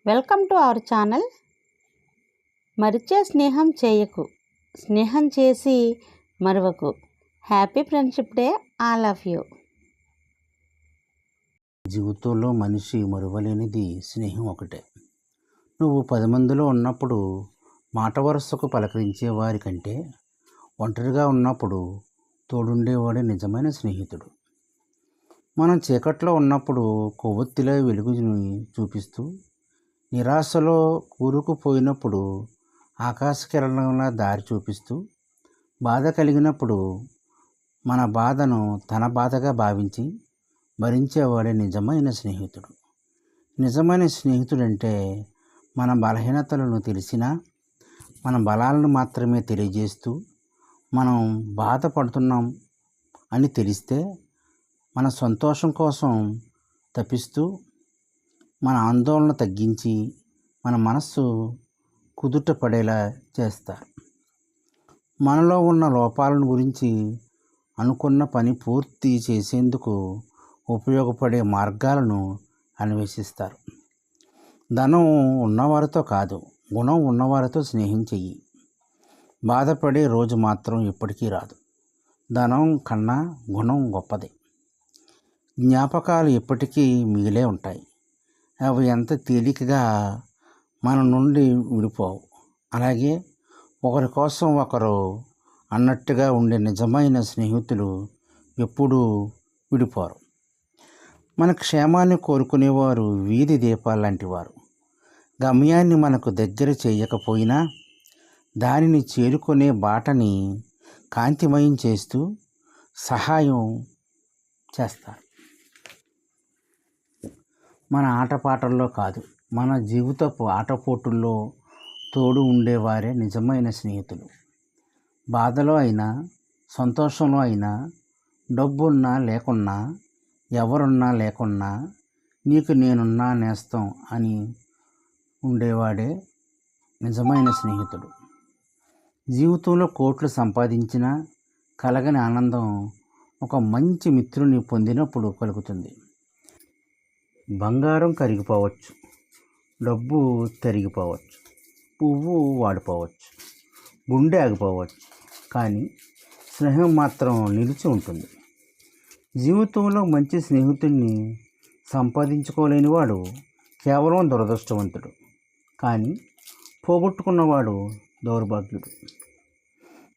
Welcome to our channel. మరిచే స్నేహం చేయకు, స్నేహం చేసి మరువకు. Happy friendship day all of you. జీవితంలో మనిషి మరువలేనిది స్నేహం ఒకటే. నువ్వు 10 మందిలో ఉన్నప్పుడు మాట వరుసకు పలకరించే వారి కంటే ఒంటరిగా ఉన్నప్పుడు తోడుండేవాడే నిజమైన స్నేహితుడు. మనం చీకట్లో ఉన్నప్పుడు కొవ్వొత్తిలో వెలుగుని చూపిస్తూ, నిరాశలో కూరుకుపోయినప్పుడు ఆకాశకిరణంలా దారి చూపిస్తూ, బాధ కలిగినప్పుడు మన బాధను తన బాధగా భావించి భరించేవాడే నిజమైన స్నేహితుడు. నిజమైన స్నేహితుడంటే మన బలహీనతలను తెలిసినా మన బలాలను మాత్రమే తెలియజేస్తూ, మనం బాధపడుతున్నాం అని తెలిస్తే మన సంతోషం కోసం తపిస్తూ, మన ఆందోళన తగ్గించి మన మనస్సు కుదుట పడేలా చేస్తారు. మనలో ఉన్న లోపాలను గురించి అనుకున్న పని పూర్తి చేసేందుకు ఉపయోగపడే మార్గాలను అన్వేషిస్తారు. ధనం ఉన్నవారితో కాదు, గుణం ఉన్నవారితో స్నేహం చెయ్యి. బాధపడే రోజు మాత్రం ఎప్పటికీ రాదు. ధనం కన్నా గుణం గొప్పది. జ్ఞాపకాలు ఎప్పటికీ మిగిలే ఉంటాయి. అవి ఎంత తేలికగా మన నుండి విడిపోవు. అలాగే ఒకరి కోసం ఒకరు అన్నట్టుగా ఉండే నిజమైన స్నేహితులు ఎప్పుడూ విడిపోరు. మన క్షేమాన్ని కోరుకునేవారు వీధి దీపాలు లాంటి వారు. గమ్యాన్ని మనకు దగ్గర చేయకపోయినా దానిని చేరుకునే బాటని కాంతిమయం చేస్తూ సహాయం చేస్తారు. మన ఆటపాటల్లో కాదు, మన జీవితపు ఆటపోటుల్లో తోడు ఉండేవారే నిజమైన స్నేహితులు. బాధలో అయినా సంతోషంలో అయినా, డబ్బున్నా లేకున్నా, ఎవరున్నా లేకున్నా నీకు నేనున్నా నేస్తం అని ఉండేవాడే నిజమైన స్నేహితుడు. జీవితంలో కోట్లు సంపాదించినా కలగని ఆనందం ఒక మంచి మిత్రుని పొందినప్పుడు కలుగుతుంది. బంగారం కరిగిపోవచ్చు, డబ్బు తరిగిపోవచ్చు, పువ్వు వాడిపోవచ్చు, గుండె ఆగిపోవచ్చు, కానీ స్నేహం మాత్రం నిలిచి ఉంటుంది. జీవితంలో మంచి స్నేహితుడిని సంపాదించుకోలేనివాడు కేవలం దురదృష్టవంతుడు, కానీ పోగొట్టుకున్నవాడు దౌర్భాగ్యుడు.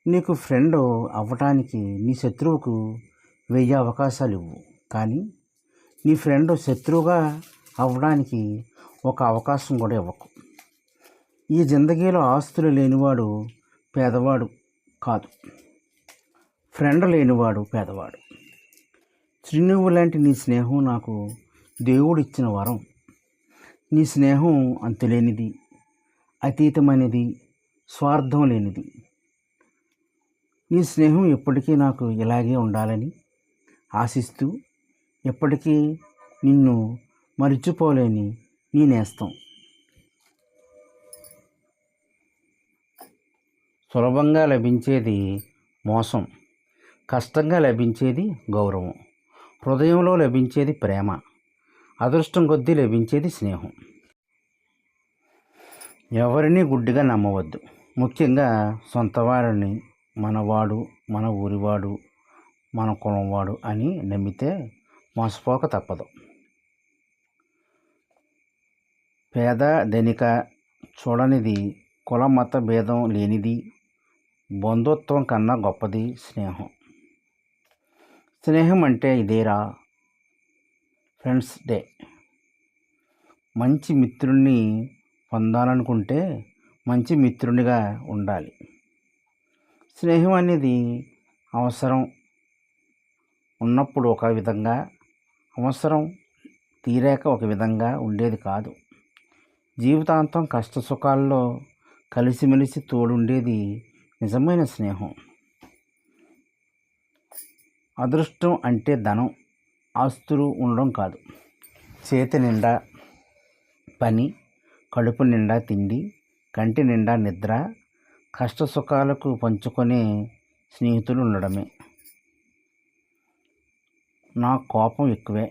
నీకు ఫ్రెండ్ అవ్వటానికి నీ శత్రువుకు 1000 అవకాశాలు ఇవ్వు, కానీ నీ ఫ్రెండ్ శత్రువుగా అవ్వడానికి ఒక అవకాశం కూడా ఇవ్వకు. ఈ జిందగీలో ఆస్తులు లేనివాడు పేదవాడు కాదు, ఫ్రెండ్ లేనివాడు పేదవాడు. చిరునవ్వు లాంటి నీ స్నేహం నాకు దేవుడిచ్చిన వరం. నీ స్నేహం అంతులేనిది, అతీతమైనది, స్వార్థం లేనిది. నీ స్నేహం ఎప్పటికీ నాకు ఇలాగే ఉండాలని ఆశిస్తూ, ఎప్పటికీ నిన్ను మరిచిపోలేని నీ నేస్తం. సులభంగా లభించేది మోసం, కష్టంగా లభించేది గౌరవం, హృదయంలో లభించేది ప్రేమ, అదృష్టం కొద్దీ లభించేది స్నేహం. ఎవరిని గుడ్డిగా నమ్మవద్దు, ముఖ్యంగా సొంత వారిని. మనవాడు, మన ఊరివాడు, మన కులంవాడు అని నమ్మితే మోసపోక తప్పదు. పేద ధనిక చూడనిది, కుల మత భేదం లేనిది, బంధుత్వం కన్నా గొప్పది స్నేహం. స్నేహం అంటే ఇదేరా ఫ్రెండ్స్ డే. మంచి మిత్రుడిని పొందాలనుకుంటే మంచి మిత్రునిగా ఉండాలి. స్నేహం అనేది అవసరం ఉన్నప్పుడు ఒక విధంగా, అవసరం తీరాక ఒక విధంగా ఉండేది కాదు. జీవితాంతం కష్ట సుఖాల్లో కలిసిమెలిసి తోడుండేది నిజమైన స్నేహం. అదృష్టం అంటే ధనం, ఆస్తులు ఉండడం కాదు. చేతి నిండా పని, కడుపు నిండా తిండి, కంటి నిండా నిద్ర, కష్ట సుఖాలకు పంచుకునే స్నేహితులు ఉండడమే. నా కోపం ఎక్కువే,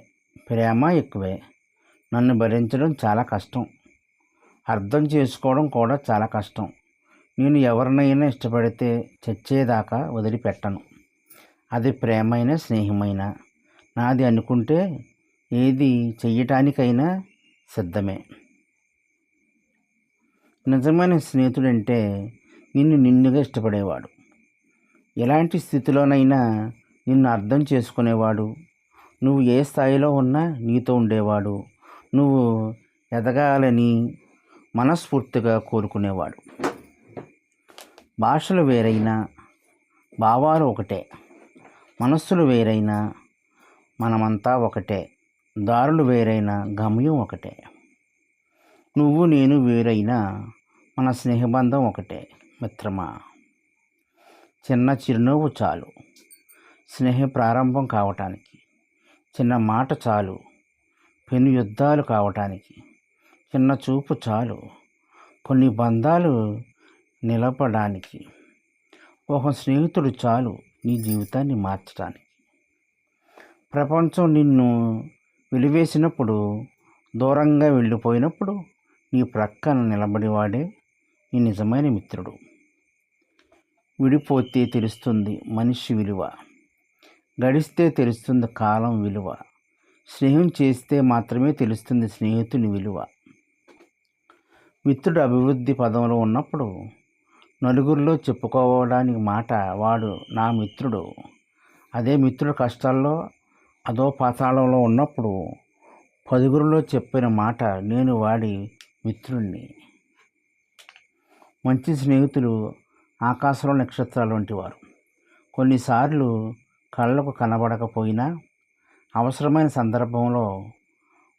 ప్రేమ ఎక్కువే, నన్ను భరించడం చాలా కష్టం అర్థం చేసుకోవడం కూడా చాలా కష్టం. నేను ఎవరినైనా ఇష్టపడితే చచ్చేదాకా వదిలిపెట్టను. అది ప్రేమైనా స్నేహమైనా నాది అనుకుంటే ఏది చెయ్యటానికైనా సిద్ధమే. నిజమైన స్నేహితుడంటే నిన్నుగా ఇష్టపడేవాడు. ఎలాంటి స్థితిలోనైనా నిన్ను అర్థం చేసుకునేవాడు. నువ్వు ఏ స్థాయిలో ఉన్నా నీతో ఉండేవాడు. నువ్వు ఎదగాలని మనస్ఫూర్తిగా కోరుకునేవాడు. భాషలు వేరైనా భావాలు ఒకటే, మనస్సులు వేరైనా మనమంతా ఒకటే, దారులు వేరైనా గమ్యం ఒకటే. నువ్వు నేను వేరైనా మన స్నేహబంధం ఒకటే మిత్రమా. చిన్న చిరునవ్వు చాలు స్నేహ ప్రారంభం కావటానికి, చిన్న మాట చాలు పెను యుద్ధాలు కావటానికి, చిన్న చూపు చాలు కొన్ని బంధాలు నిలపడానికి, ఒక స్నేహితుడు చాలు నీ జీవితాన్ని మార్చడానికి. ప్రపంచం నిన్ను వెలివేసినప్పుడు, దూరంగా వెళ్ళిపోయినప్పుడు నీ ప్రక్కన నిలబడివాడే నీ నిజమైన మిత్రుడు. విడిపోతే తెలుస్తుంది మనిషి విలువ, గడిస్తే తెలుస్తుంది కాలం విలువ, స్నేహం చేస్తే మాత్రమే తెలుస్తుంది స్నేహితుని విలువ. మిత్రుడు అభివృద్ధి పదంలో ఉన్నప్పుడు నలుగురిలో చెప్పుకోవడానికి మాట వాడు నా మిత్రుడు. అదే మిత్రుడు కష్టాల్లో అదో పాతాళంలో ఉన్నప్పుడు పదుగురిలో చెప్పిన మాట నేను వాడి మిత్రుణ్ణి. మంచి స్నేహితులు ఆకాశంలో నక్షత్రాలు వంటి వారు. కొన్నిసార్లు కళ్ళకు కనబడకపోయినా అవసరమైన సందర్భంలో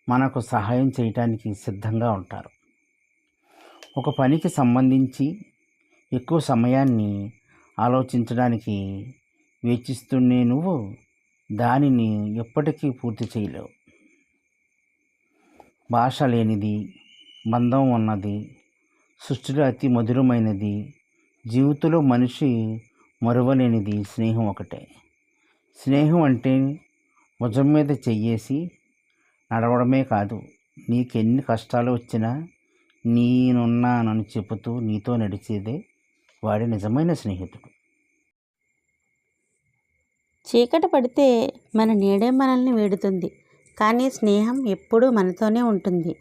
మనకు సహాయం చేయటానికి సిద్ధంగా ఉంటారు. ఒక పనికి సంబంధించి ఎక్కువ సమయాన్ని ఆలోచించడానికి వేచిస్తూనే నువ్వు దానిని ఎప్పటికీ పూర్తి చేయలేవు. భాష లేనిది బంధం ఉన్నది, సృష్టిలో అతి మధురమైనది, జీవితంలో మనిషి మరువలేనిది స్నేహం ఒకటే. స్నేహం అంటే భుజం మీద చెయ్యేసి నడవడమే కాదు, నీకెన్ని కష్టాలు వచ్చినా నేనున్నానని చెబుతూ నీతో నడిచేదే వాడి నిజమైన స్నేహితుడు. చీకటి పడితే మన నీడే మనల్ని వేడుతుంది, కానీ స్నేహం ఎప్పుడూ మనతోనే ఉంటుంది.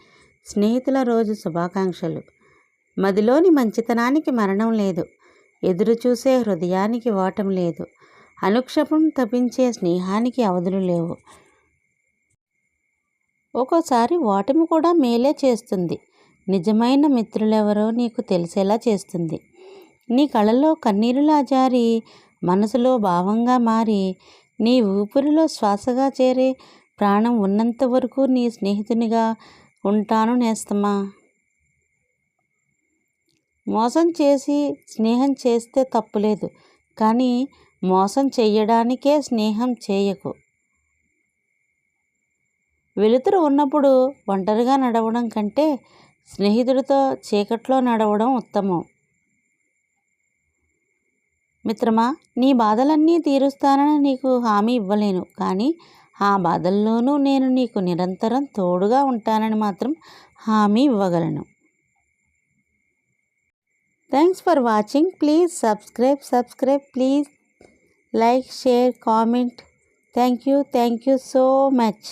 స్నేహితుల రోజు శుభాకాంక్షలు. మదిలోని మంచితనానికి మరణం లేదు, ఎదురు చూసే హృదయానికి ఓటం లేదు, అనుక్షణం తపించే స్నేహానికి అవధులు లేవు. ఒక్కోసారి ఓటమి కూడా మేలే చేస్తుంది. నిజమైన మిత్రులెవరో నీకు తెలిసేలా చేస్తుంది. నీ కళ్ళలో కన్నీరులా జారి, మనసులో భావంగా మారి, నీ ఊపిరిలో శ్వాసగా చేరే ప్రాణం ఉన్నంత వరకు నీ స్నేహితునిగా ఉంటాను నేస్తమా. మోసం చేసి స్నేహం చేస్తే తప్పులేదు, కానీ మోసం చెయ్యడానికే స్నేహం చేయకు. వెలుతురు ఉన్నప్పుడు ఒంటరిగా నడవడం కంటే స్నేహితుడితో చీకట్లో నడవడం ఉత్తమం. మిత్రమా, నీ బాధలన్నీ తీరుస్తానని నీకు హామీ ఇవ్వలేను, కానీ ఆ బాధల్లోనూ నేను నీకు నిరంతరం తోడుగా ఉంటానని మాత్రం హామీ ఇవ్వగలను. Thanks for watching. Please subscribe. Please like, share, comment. Thank you so much.